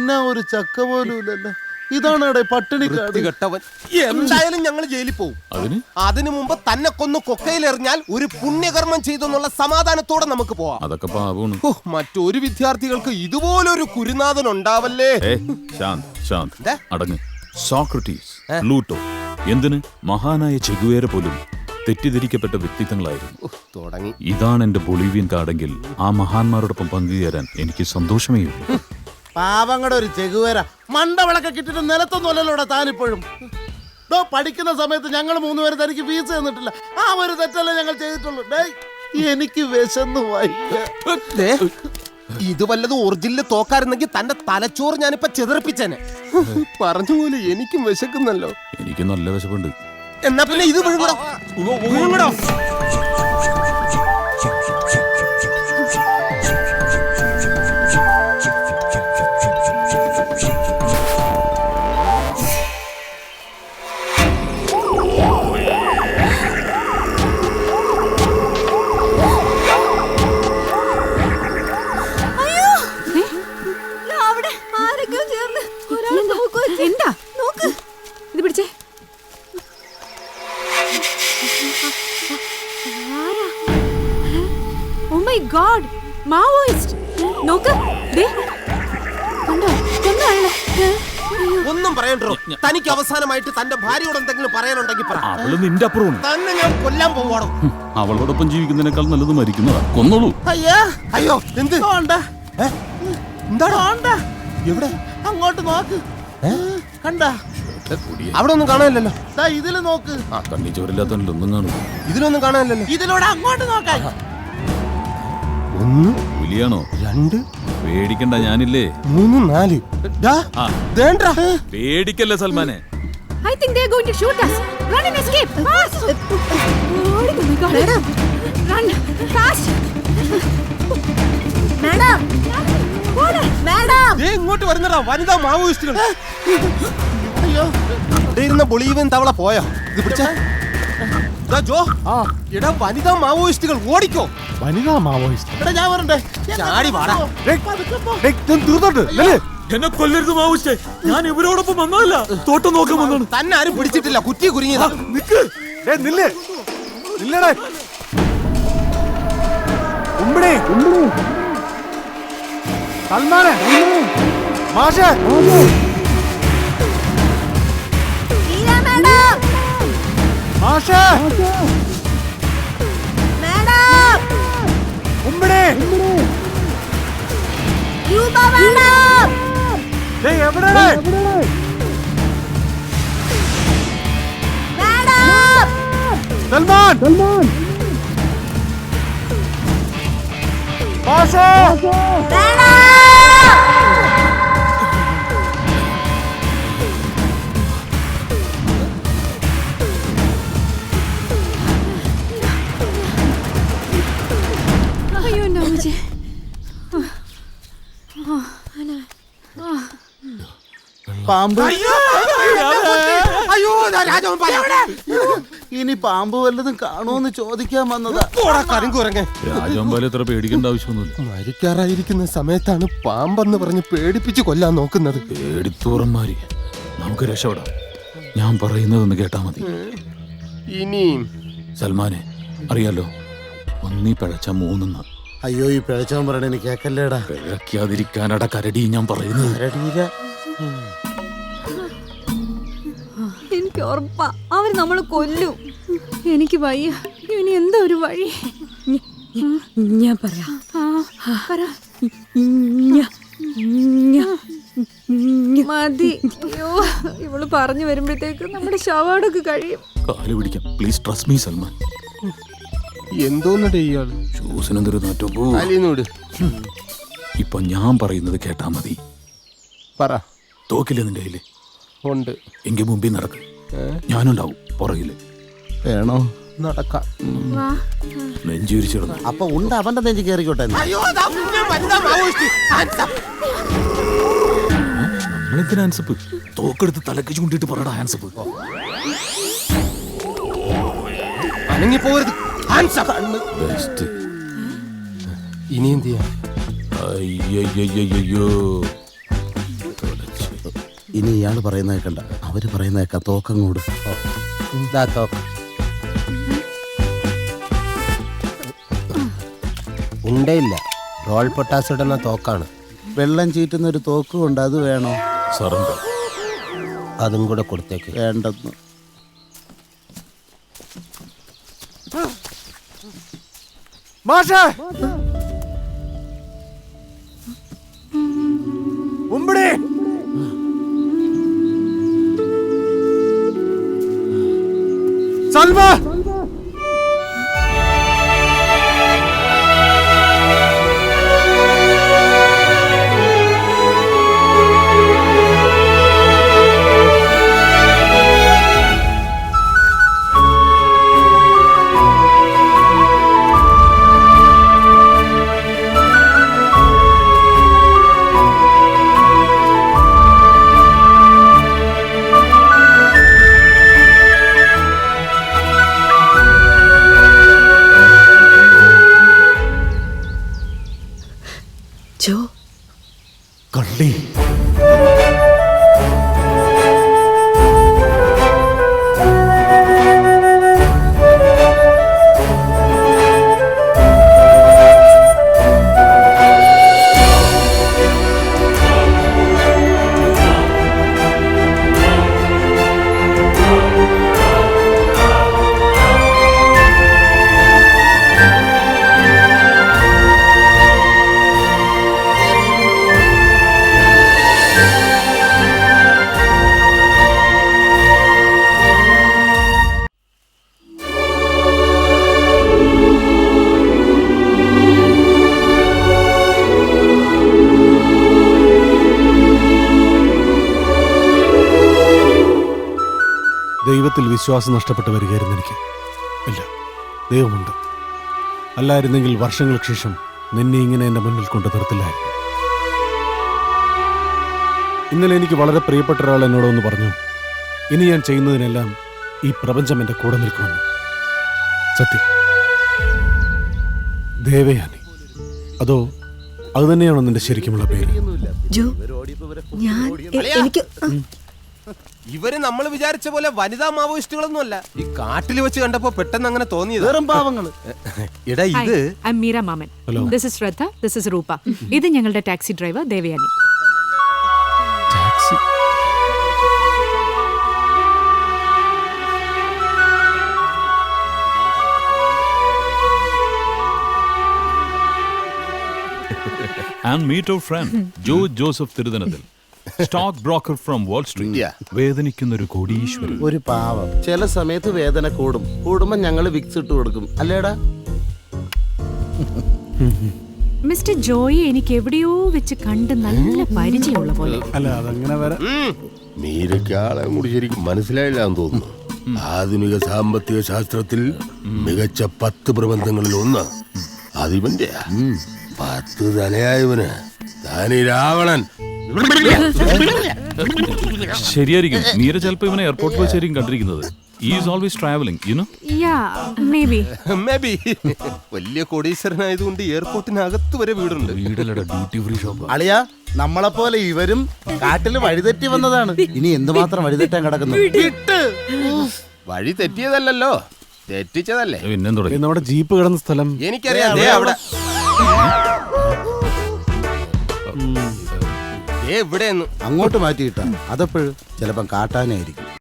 തിന്നാ ഒരു ചക്ക പോലും ഇല്ലല്ലോ. ഇതാണ് പട്ടിണിക്കാട് കെട്ടവൻ. എന്തായാലും ഞങ്ങൾ ജയിലിൽ പോകും. അതിനു മുമ്പ് തന്നെ കൊന്നു കൊക്കയിലെറിഞ്ഞാൽ ഒരു പുണ്യകർമ്മം ചെയ്തെന്നുള്ള സമാധാനത്തോടെ നമുക്ക് പോവാം. അതൊക്കെ പാവമാണ്. മറ്റൊരു വിദ്യാർത്ഥികൾക്ക് ഇതുപോലൊരു കുരുനാഥൻ ഉണ്ടാവല്ലേ. അടങ്ങ്. സോക്രട്ടീസ്, പ്ലൂട്ടോ, എന്തിന് മഹാനായ ചെഗുവേര പോലും തെറ്റിദ്ധരിക്കപ്പെട്ട വ്യക്തിത്വങ്ങളായിരുന്നു. തുടങ്ങി. ഇതാണ് എന്റെ ബൊളീവിയൻ കാർഡെങ്കിൽ ആ മഹാന്മാരോടൊപ്പം പങ്കുചേരാൻ എനിക്ക് സന്തോഷമേ ഉള്ളൂ. പാവങ്ങളുടെ ഒരു ചെകുവേര മണ്ടവിളക്കെ കിട്ടിട്ട് നിലത്തൊന്നുമല്ലല്ലോടെ താനിപ്പോഴും. പഠിക്കുന്ന സമയത്ത് ഞങ്ങൾ 3 പേര് തനിക്ക് ഫീസ് തന്നിട്ടില്ല. ആ ഒരു തെറ്റല്ലേ ഞങ്ങൾ ചെയ്തിട്ടുള്ളൂ. എനിക്ക് വിശന്നു വയ്യ. ഇത് വല്ലതും ഒറിജിനൽ തോക്കാരുന്നെങ്കിൽ തന്റെ തലച്ചോറ് ഞാനിപ്പോ ചെതറിപ്പിച്ചേനെ. പറഞ്ഞ പോലെ എനിക്കും വിശക്കുന്നല്ലോ. എനിക്ക് നല്ല വിശപ്പുണ്ട്. എന്നാ പിന്നെ ഇത് വിഴുങ്ങടോ. ഒന്നും പറയണ്ടോ. തനിക്ക് അവസാനമായിട്ട് തന്റെ ഭാര്യയോട് എന്തെങ്കിലും പറയാനുണ്ടെങ്കിൽ പറ. അവള് നിന്റെ അപ്പുറമാണ്. തന്നെ ഞാൻ കൊല്ലാൻ പോവാണോ? അവളോടൊപ്പം ജീവിക്കുന്നതിനേക്കാൾ നല്ലത് മരിക്കുന്നതാ. കൊന്നോളൂ. അയ്യോ എന്ത് എന്താടാ? എവിടെ? അങ്ങോട്ട് നോക്ക്. കണ്ട അവിടെ ഒന്നും കാണാനില്ലല്ലോ. ഇതില് നോക്ക്. കണ്ണി ചോരില്ലാത്തല്ലോ ഒന്നും കാണും. ഇതിലൊന്നും കാണാനില്ലല്ലോ. ഇതിലൂടെ അങ്ങോട്ട് നോക്കാൻ. 1 പുലിയാണോ? 2 പേടിക്കണ്ട, ഞാനില്ലേ. 3 4 പേടിക്കല്ലേ സൽമാനെ. I think they are going to shoot us. Run and escape. Fast. Oh my God. Madam. Run. Fast. Madam. Madam. ഇങ്ങോട്ട് വരുന്നടാ വനിതാ മാവോയിസ്റ്റുകൾ. അയ്യോ, ഇവിടെ ഇരുന്ന ബൊളീവിയൻ തവള പോയോ? ഇത് പിടിച്ചാ ജോ. എടാ വനിതാ മാവോയിസ്റ്റുകൾ ഓടിക്കോ. വനിതാ മാവോയിസ്റ്റ് ഞാൻ വരണ്ടേ? ചാടി വാടാ. എന്നെ കൊല്ലരുത് മാവോയിസ്റ്റേ. ഞാൻ ഇവരോടൊപ്പം വന്നതല്ല, തോട്ടം നോക്കാൻ വന്നാണ്. തന്നെ ആരും പിടിച്ചിട്ടില്ല, കുറ്റി കുരുങ്ങിയതാ. മാഷേ മാഷേ ഉമ്മടെ എവിടെ? സൽമാൻ മാഷേ പാമ്പ്. ഇനി പാമ്പ് വല്ലതും കാണുമെന്ന് ചോദിക്കാൻ വന്നതാ. രാജാമ്പാലെ എത്ര പേടിക്കേണ്ട ആവശ്യമൊന്നുമില്ല. മരിക്കാറായിരിക്കുന്ന സമയത്താണ് പാമ്പെന്ന് പറഞ്ഞ് പേടിപ്പിച്ച് കൊല്ലാൻ നോക്കുന്നത്. പേടിത്തോറന്മാരി, നമുക്ക് രക്ഷപ്പെടാം. ഞാൻ പറയുന്നതൊന്ന് കേട്ടാ മതി. ഇനിയും സൽമാനെ അറിയാലോ, 1 പിഴച്ച 3. അയ്യോ, ഈ പിഴച്ചവൻ പറയണ എനിക്ക് കേക്കല്ലേടാ. പിഴയ്ക്കാതിരിക്കാനട കരടി ഞാൻ പറയുന്നത്. എനിക്ക് ഉറപ്പാ അവര് നമ്മളെ കൊല്ലും. എനിക്ക് വയ്യ. ഇനി എന്താ ഒരു വഴി? ഞാൻ പറയാം. മതി. അയ്യോ, ഇവള് പറഞ്ഞു വരുമ്പോഴത്തേക്ക് നമ്മുടെ ശവാടൊക്കെ കഴിയും. കാല് പിടിക്കാം, പ്ലീസ് ട്രസ്റ്റ് മീ സൽമാൻ. എന്തോന്നടേ ഇയാള്? ഷൂസിനെന്തൊരു നാറ്റോട്. ഇപ്പൊ ഞാൻ പറയുന്നത് കേട്ടാ മതി. പറ. തോക്കില്ലേ നിന്റെ കയ്യില്? ഉണ്ട്. എങ്കിൽ മുമ്പിൽ നടക്ക്, ഞാനുണ്ടാവും പുറകില്. വേണോ? നടക്കാം. നെഞ്ചുരിച്ചിടുന്നു. അപ്പൊ ഉണ്ട് അവന്റെ നെഞ്ച് കയറിക്കോട്ടെ. നമ്മളെന്തിനാ ആൻസപ്പ്? തോക്കെടുത്ത് തലക്ക് ചൂണ്ടിട്ട് പറയടാ ആൻസപ്പ്. അനങ്ങി പോകരുത്. ഇനി എന്ത് ചെയ്യാ? അയ്യോ ഇനി ഇയാള് പറയുന്ന കേൾക്കണ്ട, അവര് പറയുന്ന കേൾക്കാം. തോക്കങ്ങോട്. ഇതാ തോക്ക്. ഉണ്ടയില്ല, റോൾ പൊട്ടാസ് ഇടുന്ന തോക്കാണ്. വെള്ളം ചീറ്റുന്ന ഒരു തോക്കും ഉണ്ട്, അത് വേണോ? സറണ്ടർ. അതും കൂടെ കൊടുത്തേക്ക്. വേണ്ടെന്ന്. മാഷേ, ഉമ്പടി. സൽവ, ജോ, കള്ളി. ദൈവത്തിൽ വിശ്വാസം നഷ്ടപ്പെട്ടു വരികയായിരുന്നു എനിക്ക്. ഇല്ല, ദൈവമുണ്ട്. അല്ലായിരുന്നെങ്കിൽ വർഷങ്ങൾക്ക് ശേഷം നിന്നെ ഇങ്ങനെ എൻ്റെ മുന്നിൽ കൊണ്ട് നിർത്തില്ലായിരുന്നു. ഇന്നലെ എനിക്ക് വളരെ പ്രിയപ്പെട്ട ഒരാൾ എന്നോടൊന്ന് പറഞ്ഞു, ഇനി ഞാൻ ചെയ്യുന്നതിനെല്ലാം ഈ പ്രപഞ്ചം എൻ്റെ കൂടെ നിൽക്കുമെന്ന്. സത്യം. ദേവയാനി, അതോ അത് തന്നെയാണോ നിന്റെ ശരിക്കുമുള്ള പേര്? ജോ, ഞാൻ എനിക്ക് ഇവര് നമ്മൾ വിചാരിച്ച പോലെ വനിതാ മാവോയിസ്റ്റുകളൊന്നും അല്ല. ഈ കാട്ടിൽ വെച്ച് കണ്ടപ്പോ പെട്ടെന്ന് അങ്ങനെ തോന്നിയത്. വെറും പാവങ്ങള്. എടാ, ഇത് ഐ എം മീര മാമൻ. Hello. This is Shraddha, this is Roopa. ഇത് ഞങ്ങളുടെ taxi driver Devayani. Taxi. And meet our friend, Jo Joseph Thiruthanathil. Stock broker from Wall Street. വേദനിക്കുന്ന ഒരു കോടീശ്വരൻ. ഒരു പാവം. ചില സമയത്ത് വേദന കൂടുമ്പോ ഞങ്ങള് വിക്സ് ഇട്ട് കൊടുക്കും, അല്ലേടാ? മിസ്റ്റർ ജോയി എനിക്ക് എവിടെയോ വെച്ച് കണ്ട് നല്ല പരിചയമുള്ള പോലെ. അല്ല, അതങ്ങനെ വരാം. മീരയ്ക്ക് ആളെ കൂടി ശരിക്കും മനസ്സിലായില്ല എന്ന് തോന്നുന്നു. ആധുനിക സാമ്പത്തിക ശാസ്ത്രത്തിൽ മികച്ച 10 പ്രബന്ധങ്ങളിൽ ഒന്ന് അതിവന്റെ 10 തലയായവന് താനീ രാവണൻ. ശരിയായിരിക്കും. മീര ചിലപ്പോ ഇവനെ എയർപോർട്ടിൽ വെച്ചായിരിക്കും കണ്ടിരിക്കുന്നത്. Is always travelling, you know. Yeah, may be. Maybe. വലിയ കോടീശ്വരനായതുകൊണ്ട് എയർപോർട്ടിനകത്ത് വരെ വീടുണ്ട്. വീടല്ലടാ, ഡ്യൂട്ടി ഫ്രീ ഷോപ്പ്. അളിയാ, നമ്മളെ പോലെ ഇവരും കാട്ടിൽ വഴിതെറ്റി വന്നതാണ്. ഇനി എന്തുമാത്രം വഴിതെറ്റാൻ കിടക്കുന്നു. വഴി തെറ്റിയതല്ലോ, തെറ്റിച്ചതല്ലേ. പിന്നെ തുടങ്ങി. നമ്മുടെ ജീപ്പ് കിടന്ന സ്ഥലം എനിക്കറിയാം. ദേ അവിടെ. എവിടെയെന്ന് അങ്ങോട്ട് മാറ്റിയിട്ടാ അതെപ്പോഴും ചിലപ്പം കാട്ടാനായിരിക്കും.